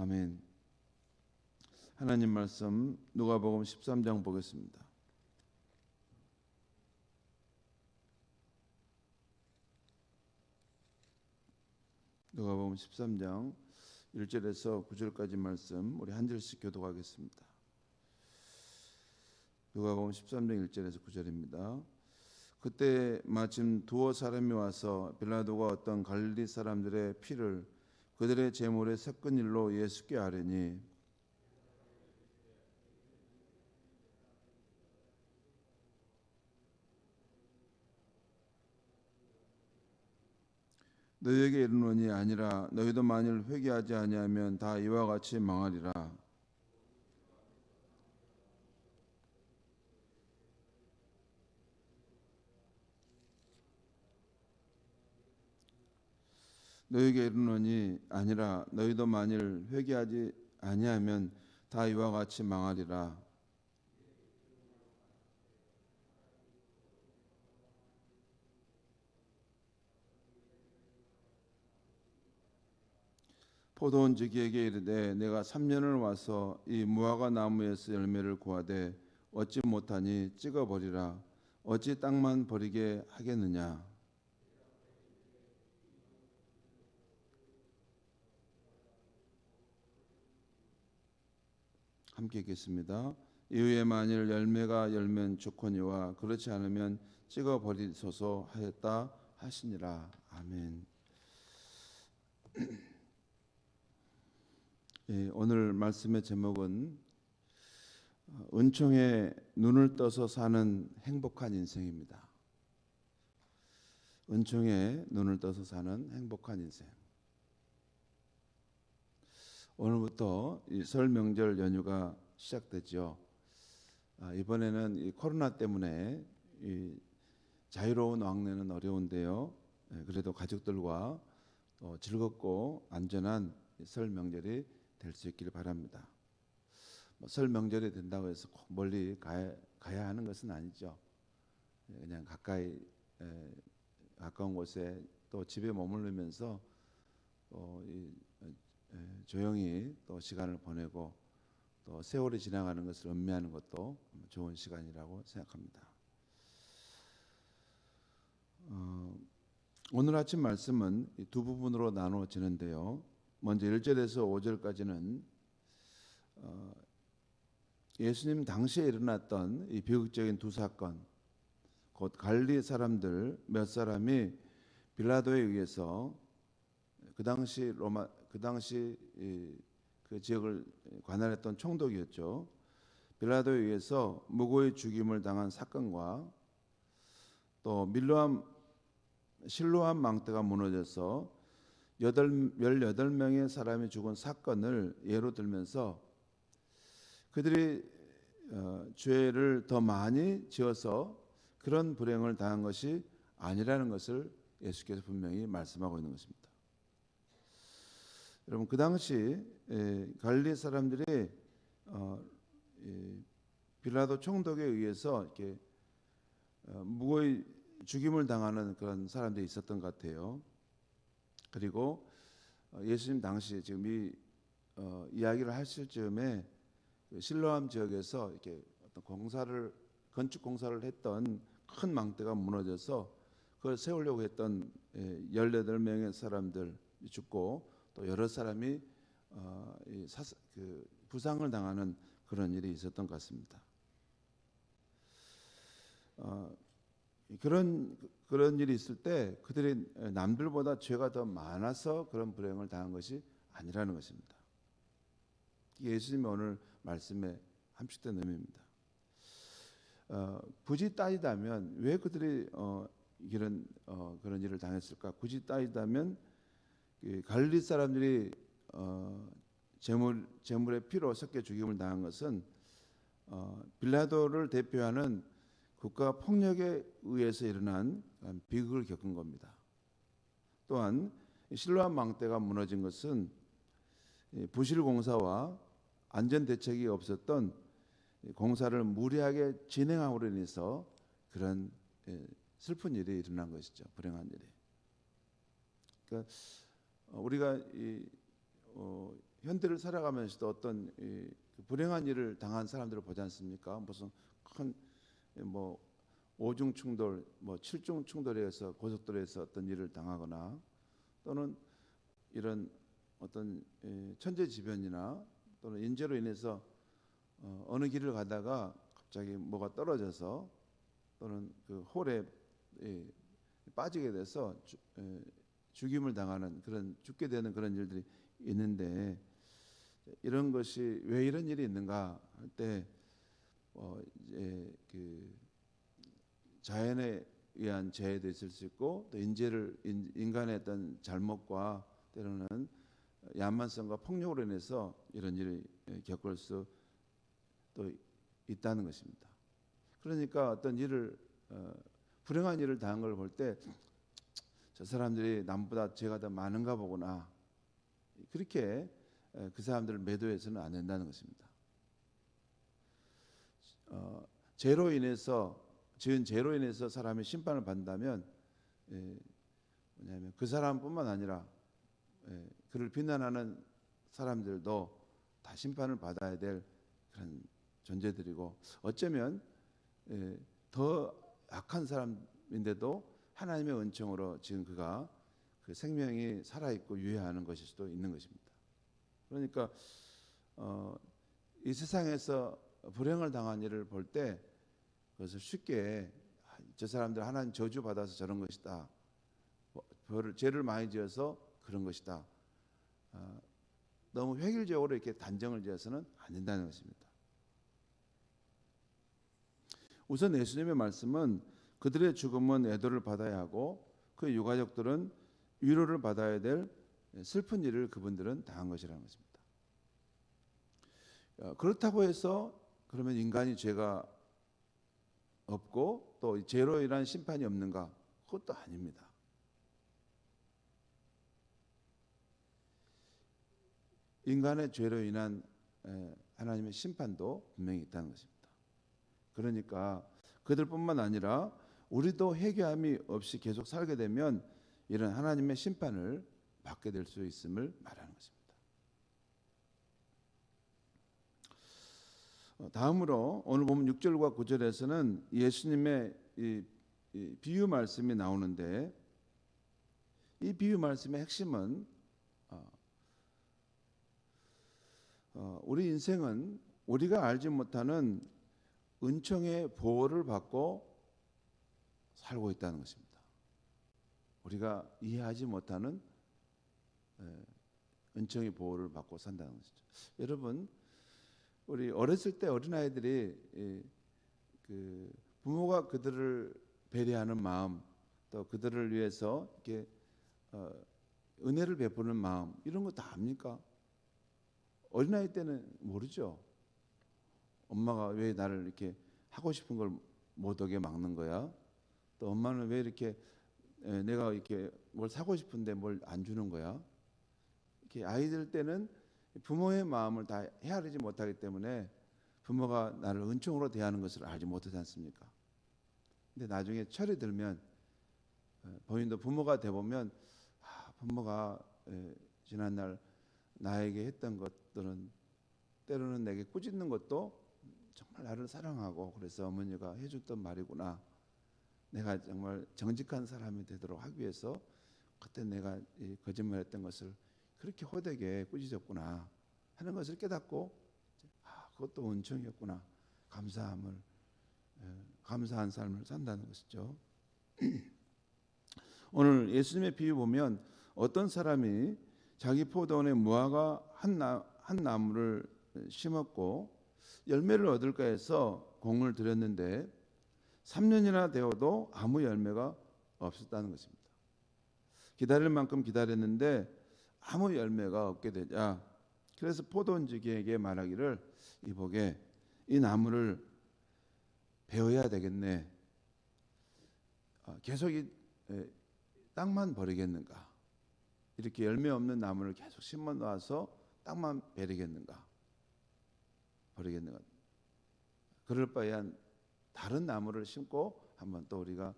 아멘. 하나님 말씀 누가복음 13장 보겠습니다. 누가복음 13장 1절에서 9절까지 말씀 우리 한 절씩 교독하겠습니다. 누가복음 13장 1절에서 9절입니다. 그때 마침 두어 사람이 와서 빌라도가 어떤 갈릴리 사람들의 피를 그들의 제물에 섞은 일로 예수께 아뢰니 너희에게 이르노니 아니라 너희도 만일 회개하지 아니하면 다 이와 같이 망하리라. 너희에게 이르노니 아니라 너희도 만일 회개하지 아니하면 다 이와 같이 망하리라. 포도원 지기에게 이르되 내가 3년을 와서 이 무화과 나무에서 열매를 구하되 얻지 못하니 찍어버리라. 어찌 땅만 버리게 하겠느냐. 함께 읽겠습니다. 이후에 만일 열매가 열면 좋거니와 그렇지 않으면 찍어버리소서 하였다 하시니라. 아멘. 오늘 말씀의 제목은 은총에 눈을 떠서 사는 행복한 인생입니다. 은총에 눈을 떠서 사는 행복한 인생. 오늘부터 이 설 명절 연휴가 시작되죠. 이번에는 이 코로나 때문에 이 자유로운 왕래는 어려운데요. 그래도 가족들과 즐겁고 안전한 설 명절이 될 수 있기를 바랍니다. 설 명절이 된다고 해서 꼭 멀리 가야 하는 것은 아니죠. 그냥 가까운 곳에 또 집에 머무르면서 조용히 또 시간을 보내고 또 세월이 지나가는 것을 음미하는 것도 좋은 시간이라고 생각합니다. 오늘 아침 말씀은 두 부분으로 나누어지는데요. 먼저 1절에서 5절까지는 예수님 당시에 일어났던 이 비극적인 두 사건, 곧 갈릴리 사람들 몇 사람이 빌라도에 의해서 그 당시 그 지역을 관할했던 총독이었죠. 빌라도에 의해서 무고의 죽임을 당한 사건과 또 실로암 망대가 무너져서 18명의 사람이 죽은 사건을 예로 들면서 그들이 죄를 더 많이 지어서 그런 불행을 당한 것이 아니라는 것을 예수께서 분명히 말씀하고 있는 것입니다. 여러분, 그 당시 갈릴리 사람들이 빌라도 총독에 의해서 이렇게 무고의 죽임을 당하는 그런 사람들이 있었던 것 같아요. 그리고 예수님 당시 지금 이 이야기를 하실 즈음에 실로암 지역에서 이렇게 어떤 건축 공사를 했던 큰 망대가 무너져서 그걸 세우려고 했던 18명의 사람들 죽고 또 여러 사람이 부상을 당하는 그런 일이 있었던 것 같습니다. 그런 일이 있을 때 그들이 남들보다 죄가 더 많아서 그런 불행을 당한 것이 아니라는 것입니다. 예수님이 오늘 말씀에 함축된 의미입니다. 굳이 따지다면 왜 그들이 그런 일을 당했을까? 굳이 따지다면 갈릴리 사람들이 제물의 피로 섞여 죽임을 당한 것은 빌라도를 대표하는 국가 폭력에 의해서 일어난 비극을 겪은 겁니다. 또한 실로암 망대가 무너진 것은 부실 공사와 안전 대책이 없었던 공사를 무리하게 진행함으로 인해서 그런 슬픈 일이 일어난 것이죠. 불행한 일이. 그러니까 우리가 현대를 살아가면서도 어떤 그 불행한 일을 당한 사람들을 보지 않습니까? 무슨 큰 뭐 오중 충돌, 뭐 칠중 충돌에 의해서 고속도로에서 어떤 일을 당하거나 또는 이런 어떤 천재지변이나 또는 인재로 인해서 어느 길을 가다가 갑자기 뭐가 떨어져서 또는 그 홀에 빠지게 돼서 죽임을 당하는 그런 죽게 되는 그런 일들이 있는데 이런 것이 왜 이런 일이 있는가 할 때 이제 그 자연에 의한 재해도 있을 수 있고 또 인간의 어떤 잘못과 때로는 야만성과 폭력으로 인해서 이런 일을 겪을 수 또 있다는 것입니다. 그러니까 어떤 일을 불행한 일을 당한 걸 볼 때 저 사람들이 남보다 죄가 더 많은가 보구나 그렇게 그 사람들을 매도해서는 안 된다는 것입니다. 죄로 인해서 지은 죄로 인해서 사람이 심판을 받는다면 뭐냐면 그 사람뿐만 아니라 그를 비난하는 사람들도 다 심판을 받아야 될 그런 존재들이고 어쩌면 더 악한 사람인데도 하나님의 은총으로 지금 그가 그 생명이 살아있고 유효하는 것일 수도 있는 것입니다. 그러니까 이 세상에서 불행을 당한 일을 볼 때 그것을 쉽게 저 사람들 하나님 저주 받아서 저런 것이다. 죄를 많이 지어서 그런 것이다. 너무 획일적으로 이렇게 단정을 지어서는 안 된다는 것입니다. 우선 예수님의 말씀은 그들의 죽음은 애도를 받아야 하고 그 유가족들은 위로를 받아야 될 슬픈 일을 그분들은 당한 것이라는 것입니다. 그렇다고 해서 그러면 인간이 죄가 없고 또 죄로 인한 심판이 없는가? 그것도 아닙니다. 인간의 죄로 인한 하나님의 심판도 분명히 있다는 것입니다. 그러니까 그들뿐만 아니라 우리도 회개함이 없이 계속 살게 되면 이런 하나님의 심판을 받게 될 수 있음을 말하는 것입니다. 다음으로 오늘 보면 6절과 9절에서는 예수님의 이 비유 말씀이 나오는데 이 비유 말씀의 핵심은 우리 인생은 우리가 알지 못하는 은총의 보호를 받고 살고 있다는 것입니다. 우리가 이해하지 못하는 은총의 보호를 받고 산다는 것이죠. 여러분, 우리 어렸을 때 어린아이들이 그 부모가 그들을 배려하는 마음, 또 그들을 위해서 이렇게 은혜를 베푸는 마음 이런 거 다 압니까? 어린아이 때는 모르죠. 엄마가 왜 나를 이렇게 하고 싶은 걸 못하게 막는 거야? 또 엄마는 왜 이렇게 내가 이렇게 뭘 사고 싶은데 뭘 안 주는 거야? 이렇게 아이들 때는 부모의 마음을 다 헤아리지 못하기 때문에 부모가 나를 은총으로 대하는 것을 알지 못하지 않습니까? 근데 나중에 철이 들면 본인도 부모가 돼 보면 부모가 지난날 나에게 했던 것들은 때로는 내게 꾸짖는 것도 정말 나를 사랑하고 그래서 어머니가 해줬던 말이구나. 내가 정말 정직한 사람이 되도록 하기 위해서 그때 내가 거짓말했던 것을 그렇게 호되게 꾸짖었구나 하는 것을 깨닫고 그것도 은총이었구나. 감사한 삶을 산다는 것이죠. 오늘 예수님의 비유 보면 어떤 사람이 자기 포도원에 무화과 한 나무를 심었고 열매를 얻을까 해서 공을 들였는데 3년이나 되어도 아무 열매가 없었다는 것입니다. 기다릴 만큼 기다렸는데 아무 열매가 없게 되자 그래서 포도원주기에게 말하기를 이보게 이 나무를 베어야 되겠네. 계속 이 땅만 버리겠는가? 이렇게 열매 없는 나무를 계속 심어 놔서 땅만 버리겠는가? 그럴 바에야 다른 나무를 심고 한번 또 우리가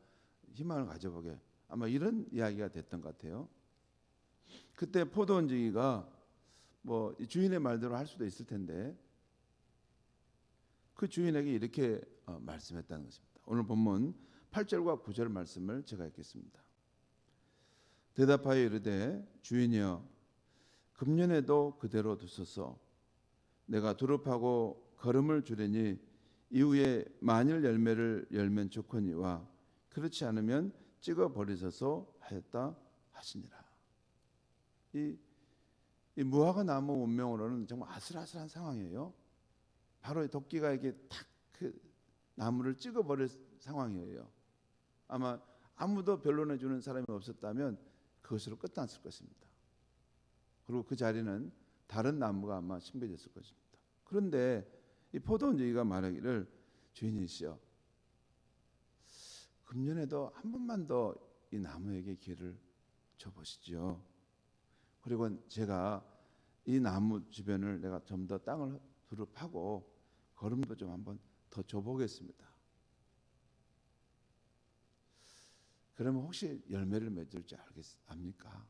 희망을 가져보게. 아마 이런 이야기가 됐던 것 같아요. 그때 포도원주기가 뭐 주인의 말대로 할 수도 있을 텐데 그 주인에게 이렇게 말씀했다는 것입니다. 오늘 본문 8절과 9절 말씀을 제가 읽겠습니다. 대답하여 이르되 주인이여 금년에도 그대로 두소서. 내가 두릅하고 거름을 주려니 이후에 만일 열매를 열면 좋거니와 그렇지 않으면 찍어 버리소서 하였다 하시니라. 이 무화과 나무 운명으로는 정말 아슬아슬한 상황이에요. 바로 도끼가 이게 탁 그 나무를 찍어 버릴 상황이에요. 아마 아무도 변론해 주는 사람이 없었다면 그것으로 끝났을 것입니다. 그리고 그 자리는 다른 나무가 아마 심겨졌을 것입니다. 그런데 이 포도원지기가 말하기를 주인이시여 금년에도 한 번만 더 이 나무에게 기회를 줘보시죠. 그리고 제가 이 나무 주변을 내가 좀 더 땅을 두루 파고 거름도 좀 한번 더 줘보겠습니다. 그러면 혹시 열매를 맺을지 압니까?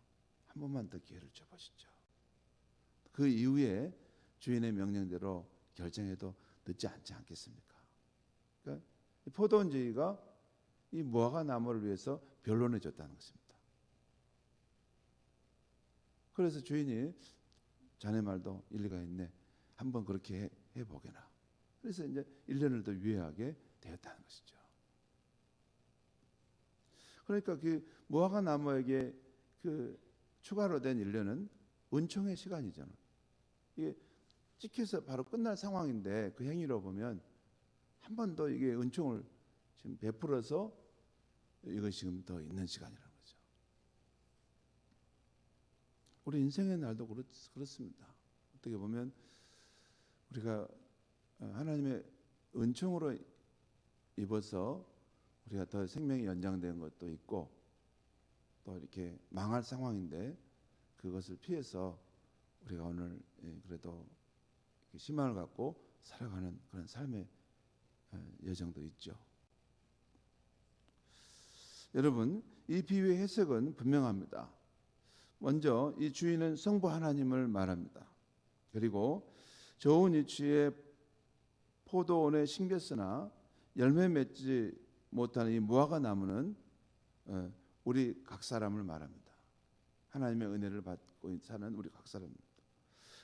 한 번만 더 기회를 줘보시죠. 그 이후에 주인의 명령대로 결정해도 늦지 않지 않겠습니까? 그러니까 포도원지기가 이 무화과 나무를 위해서 변론해 줬다는 것입니다. 그래서 주인이 자네 말도 일리가 있네. 한번 그렇게 해보게나. 그래서 이제 1년을 더 유예하게 되었다는 것이죠. 그러니까 그 무화과 나무에게 그 추가로 된 1년은 은총의 시간이죠. 이게 찍혀서 바로 끝날 상황인데 그 행위로 보면 한 번 더 이게 은총을 지금 베풀어서 이것이 지금 더 있는 시간이라는 거죠. 우리 인생의 날도 그렇습니다. 어떻게 보면 우리가 하나님의 은총으로 입어서 우리가 더 생명이 연장된 것도 있고 또 이렇게 망할 상황인데 그것을 피해서 우리가 오늘 그래도 희망을 갖고 살아가는 그런 삶의 여정도 있죠. 여러분, 이 비유의 해석은 분명합니다. 먼저 이 주인은 성부 하나님을 말합니다. 그리고 좋은 위치에 포도원에 심겼으나 열매 맺지 못하는 이 무화과 나무는 우리 각 사람을 말합니다. 하나님의 은혜를 받고 사는 우리 각 사람입니다.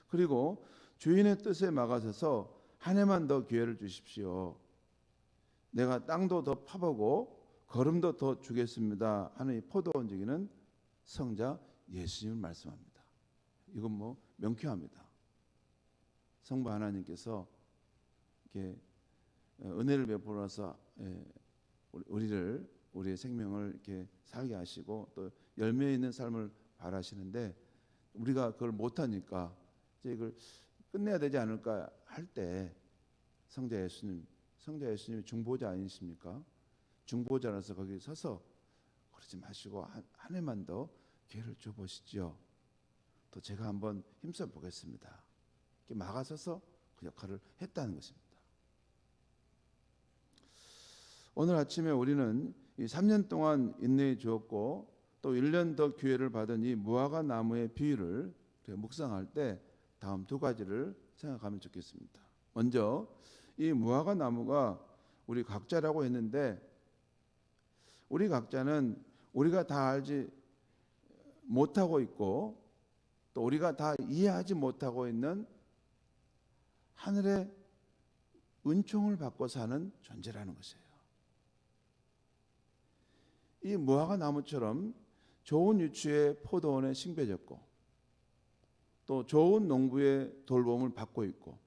그리고 주인의 뜻에 막아서서 한 해만 더 기회를 주십시오. 내가 땅도 더 파보고 거름도 더 주겠습니다 하는 이 포도원지기는 성자 예수님을 말씀합니다. 이건 뭐 명쾌합니다. 성부 하나님께서 이렇게 은혜를 베풀어서 우리의 생명을 이렇게 살게 하시고 또 열매 있는 삶을 바라시는데 우리가 그걸 못하니까 이제 이걸 끝내야 되지 않을까 할 때 성자 예수님이 중보자 아니십니까? 중보자라서 거기 서서 그러지 마시고 한 해만 더 기회를 줘보시죠. 또 제가 한번 힘써 보겠습니다. 이렇게 막아서서 그 역할을 했다는 것입니다. 오늘 아침에 우리는 이 3년 동안 인내해 주었고 또 1년 더 기회를 받은 이 무화과 나무의 비유를 묵상할 때 다음 두 가지를 생각하면 좋겠습니다. 먼저 이 무화과 나무가 우리 각자라고 했는데 우리 각자는 우리가 다 알지 못하고 있고 또 우리가 다 이해하지 못하고 있는 하늘의 은총을 받고 사는 존재라는 것이에요. 이 무화과 나무처럼 좋은 위치에 포도원에 심겨졌고 또 좋은 농부의 돌봄을 받고 있고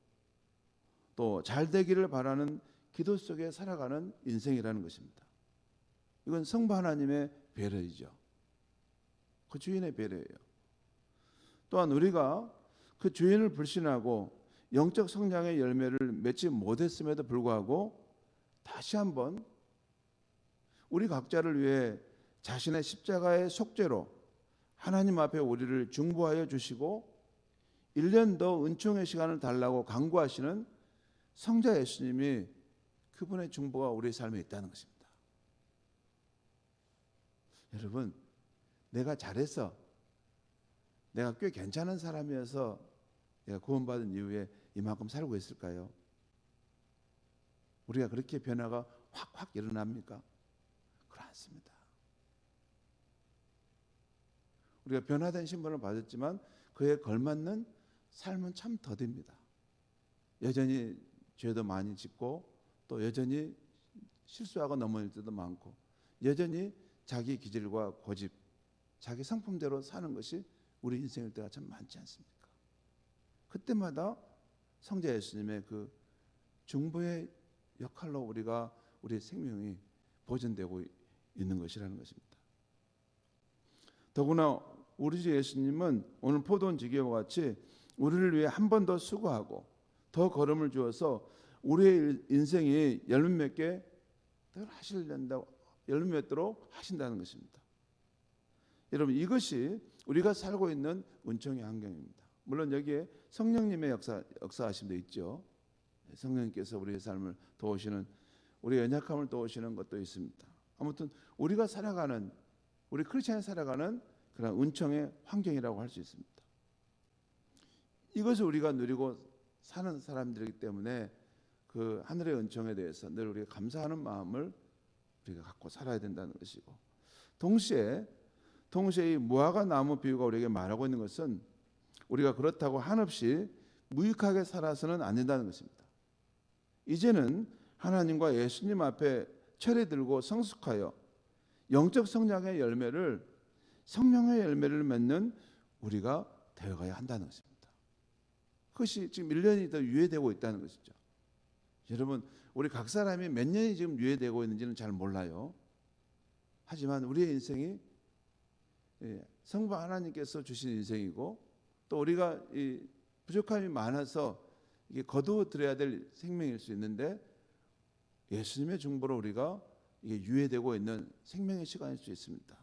또 잘 되기를 바라는 기도 속에 살아가는 인생이라는 것입니다. 이건 성부 하나님의 배려이죠. 그 주인의 배려예요. 또한 우리가 그 주인을 불신하고 영적 성장의 열매를 맺지 못했음에도 불구하고 다시 한번 우리 각자를 위해 자신의 십자가의 속죄로 하나님 앞에 우리를 중보하여 주시고 1년 더 은총의 시간을 달라고 간구하시는 성자 예수님이 그분의 중보가 우리의 삶에 있다는 것입니다. 여러분, 내가 잘해서 내가 꽤 괜찮은 사람이어서 내가 구원받은 이후에 이만큼 살고 있을까요? 우리가 그렇게 변화가 확 일어납니까? 그렇지 않습니다. 우리가 변화된 신분을 받았지만 그에 걸맞는 삶은 참 더딥니다. 여전히 죄도 많이 짓고 또 여전히 실수하고 넘어질 때도 많고 여전히 자기 기질과 고집, 자기 성품대로 사는 것이 우리 인생일 때가 참 많지 않습니까? 그때마다 성자 예수님의 그 중보의 역할로 우리의 생명이 보존되고 있는 것이라는 것입니다. 더구나 우리 주 예수님은 오늘 포도원 지기와 같이 우리를 위해 한 번 더 수고하고 더 걸음을 주어서 우리의 인생이 열매 맺게 하시려고 열매 맺도록 하신다는 것입니다. 여러분, 이것이 우리가 살고 있는 은총의 환경입니다. 물론 여기에 성령님의 역사하심도 있죠. 성령님께서 우리의 삶을 도우시는, 우리의 연약함을 도우시는 것도 있습니다. 아무튼 우리가 살아가는, 우리 크리스천이 살아가는 그런 은총의 환경이라고 할 수 있습니다. 이것을 우리가 누리고 사는 사람들이기 때문에 그 하늘의 은총에 대해서 늘 우리가 감사하는 마음을 우리가 갖고 살아야 된다는 것이고, 동시에 이 무화과 나무 비유가 우리에게 말하고 있는 것은 우리가 그렇다고 한없이 무익하게 살아서는 안 된다는 것입니다. 이제는 하나님과 예수님 앞에 철이 들고 성숙하여 영적 성장의 열매를, 성령의 열매를 맺는 우리가 되어가야 한다는 것입니다. 그것이 지금 1년이 더 유예되고 있다는 것이죠. 여러분, 우리 각 사람이 몇 년이 지금 유예되고 있는지는 잘 몰라요. 하지만 우리의 인생이 성부 하나님께서 주신 인생이고, 또 우리가 이 부족함이 많아서 이게 거두어 들여야 될 생명일 수 있는데, 예수님의 중보로 우리가 이게 유예되고 있는 생명의 시간일 수 있습니다.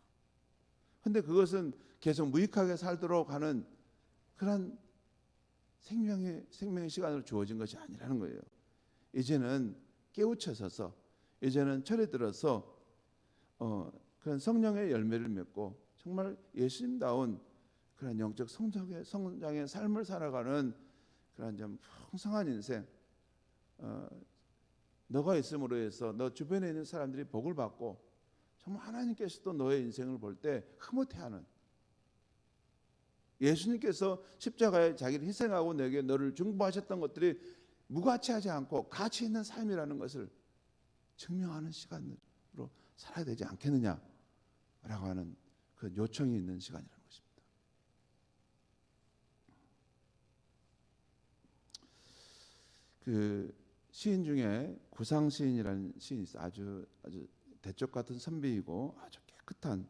그런데 그것은 계속 무익하게 살도록 하는 그런 생명의 시간으로 주어진 것이 아니라는 거예요. 이제는 깨우쳐서서, 이제는 철이 들어서 그런 성령의 열매를 맺고 정말 예수님다운 그런 영적 성장의 삶을 살아가는 그런 좀 풍성한 인생, 너가 있음으로 해서 너 주변에 있는 사람들이 복을 받고 정말 하나님께서도 너의 인생을 볼 때 흐뭇해하는, 예수님께서 십자가에 자기를 희생하고 내게 너를 중보하셨던 것들이 무가치하지 않고 가치 있는 삶이라는 것을 증명하는 시간으로 살아야 되지 않겠느냐라고 하는 그 요청이 있는 시간이라는 것입니다. 그 시인 중에 구상 시인이라는 시인이 있어요. 아주 대쪽 같은 선비이고 아주 깨끗한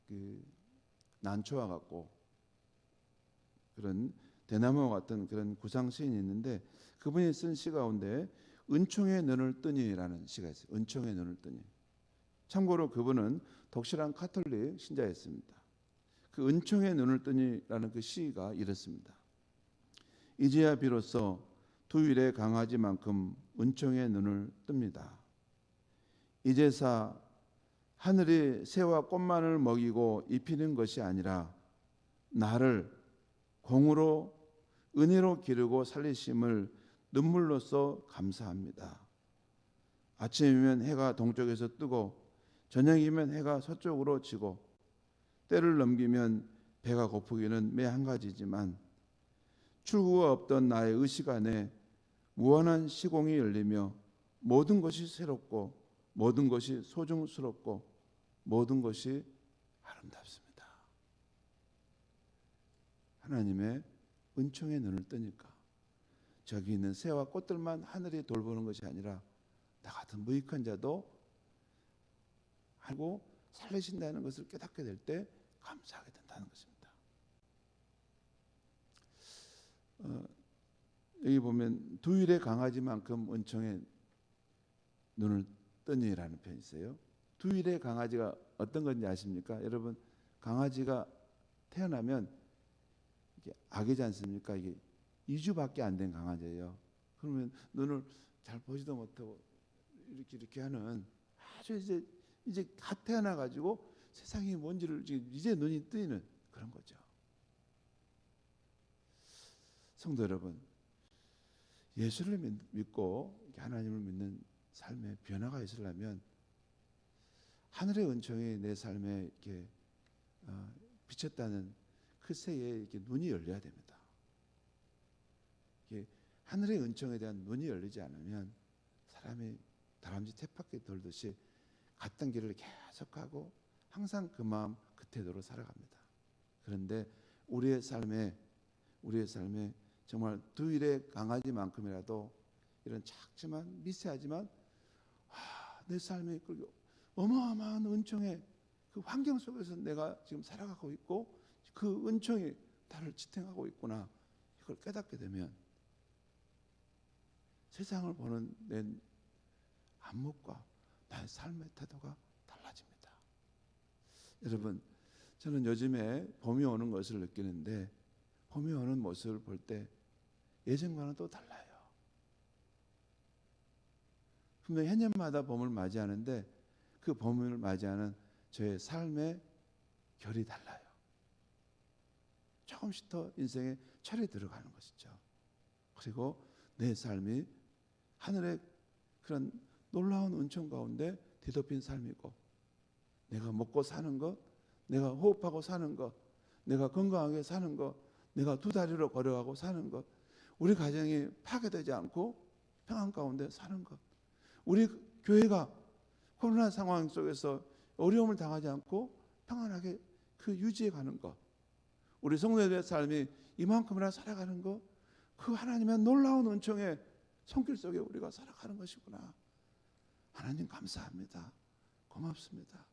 그 난초와 같고 그런 대나무와 같은 그런 구상 시인이 있는데, 그분이 쓴 시 가운데 은총의 눈을 뜨니라는 시가 있어요. 은총의 눈을 뜨니. 참고로 그분은 독실한 카톨릭 신자였습니다. 그 은총의 눈을 뜨니라는 그 시가 이렇습니다. 이제야 비로소 두일의 강아지만큼 은총의 눈을 뜹니다. 이제사 하늘이 새와 꽃만을 먹이고 입히는 것이 아니라 나를 공으로 은혜로 기르고 살리심을 눈물로써 감사합니다. 아침이면 해가 동쪽에서 뜨고 저녁이면 해가 서쪽으로 지고 때를 넘기면 배가 고프기는 매 한 가지지만 출구가 없던 나의 의식 안에 무한한 시공이 열리며 모든 것이 새롭고 모든 것이 소중스럽고 모든 것이 아름답습니다. 하나님의 은총의 눈을 뜨니까 저기 있는 새와 꽃들만 하늘이 돌보는 것이 아니라 나 같은 무익한 자도 알고 살리신다는 것을 깨닫게 될 때 감사하게 된다는 것입니다. 여기 보면 두일의 강아지만큼 은총의 눈을 뜨니라는 표현이 있어요. 두일의 강아지가 어떤 건지 아십니까? 여러분, 강아지가 태어나면 이게 아기지 않습니까? 이게 2주밖에 안 된 강아지예요. 그러면 눈을 잘 보지도 못하고 이렇게 하는, 아주 이제 갓 태어나 가지고 세상이 뭔지를 이제 눈이 뜨이는 그런 거죠. 성도 여러분, 예수를 믿고 하나님을 믿는 삶에 변화가 있으려면 하늘의 은총이 내 삶에 이렇게 비쳤다는 그 새에 이렇게 눈이 열려야 됩니다. 이게 하늘의 은총에 대한 눈이 열리지 않으면 사람이 다람쥐 쳇바퀴 돌듯이 갔던 길을 계속하고 항상 그 마음 그 태도로 살아갑니다. 그런데 우리의 삶에 정말 두일의 강아지만큼이라도 이런 작지만 미세하지만 내 삶에 어마어마한 은총의 그 환경 속에서 내가 지금 살아가고 있고 그 은총이 나를 지탱하고 있구나, 이걸 깨닫게 되면 세상을 보는 내 안목과 나의 삶의 태도가 달라집니다. 여러분, 저는 요즘에 봄이 오는 것을 느끼는데 봄이 오는 모습을 볼 때 예전과는 또 달라요. 분명히 해년마다 봄을 맞이하는데 그 봄을 맞이하는 저의 삶의 결이 달라요. 조금씩 더 인생의 철이 들어가는 것이죠. 그리고 내 삶이 하늘의 그런 놀라운 은총 가운데 뒤덮인 삶이고, 내가 먹고 사는 것, 내가 호흡하고 사는 것, 내가 건강하게 사는 것, 내가 두 다리로 걸어가고 사는 것, 우리 가정이 파괴되지 않고 평안 가운데 사는 것, 우리 교회가 코로나 상황 속에서 어려움을 당하지 않고 평안하게 그 유지해 가는 것, 우리 성도들의 삶이 이만큼이나 살아가는 것, 그 하나님의 놀라운 은총의 손길 속에 우리가 살아가는 것이구나. 하나님 감사합니다. 고맙습니다.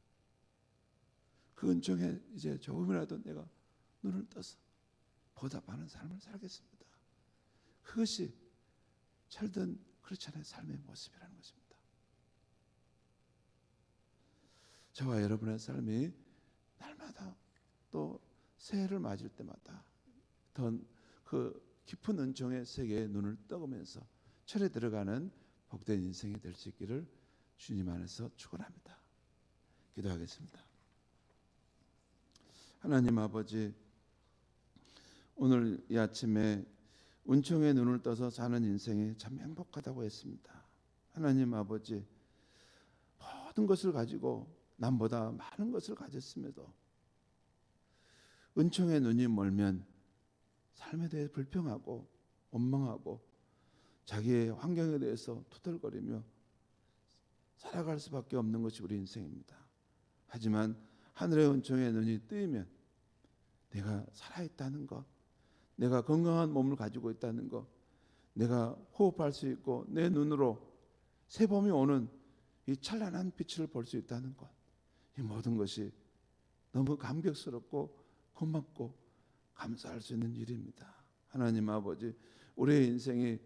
그 은총에 이제 조금이라도 내가 눈을 떠서 보답하는 삶을 살겠습니다. 그것이 철든 크리스천의 삶의 모습이라는 것입니다. 저와 여러분의 삶이 날마다 또 새해를 맞을 때마다 더 그 깊은 은총의 세계에 눈을 떠보면서 철에 들어가는 복된 인생이 될 수 있기를 주님 안에서 축원합니다. 기도하겠습니다. 하나님 아버지, 오늘 이 아침에 은총의 눈을 떠서 사는 인생이 참 행복하다고 했습니다. 하나님 아버지, 모든 것을 가지고 남보다 많은 것을 가졌음에도 은총의 눈이 멀면 삶에 대해 불평하고 원망하고 자기의 환경에 대해서 투덜거리며 살아갈 수밖에 없는 것이 우리 인생입니다. 하지만 하늘의 은총의 눈이 뜨이면 내가 살아있다는 것, 내가 건강한 몸을 가지고 있다는 것, 내가 호흡할 수 있고 내 눈으로 새 봄이 오는 이 찬란한 빛을 볼 수 있다는 것, 이 모든 것이 너무 감격스럽고 고맙고 감사할 수 있는 일입니다. 하나님 아버지, 우리의 인생이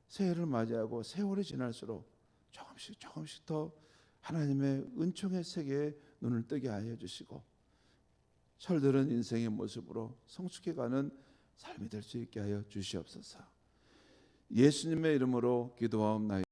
새해를 맞이하고 세월이 지날수록 조금씩 더 하나님의 은총의 세계에 눈을 뜨게 하여 주시고 철들은 인생의 모습으로 성숙해가는 삶이 될 수 있게 하여 주시옵소서. 예수님의 이름으로 기도하옵나이다.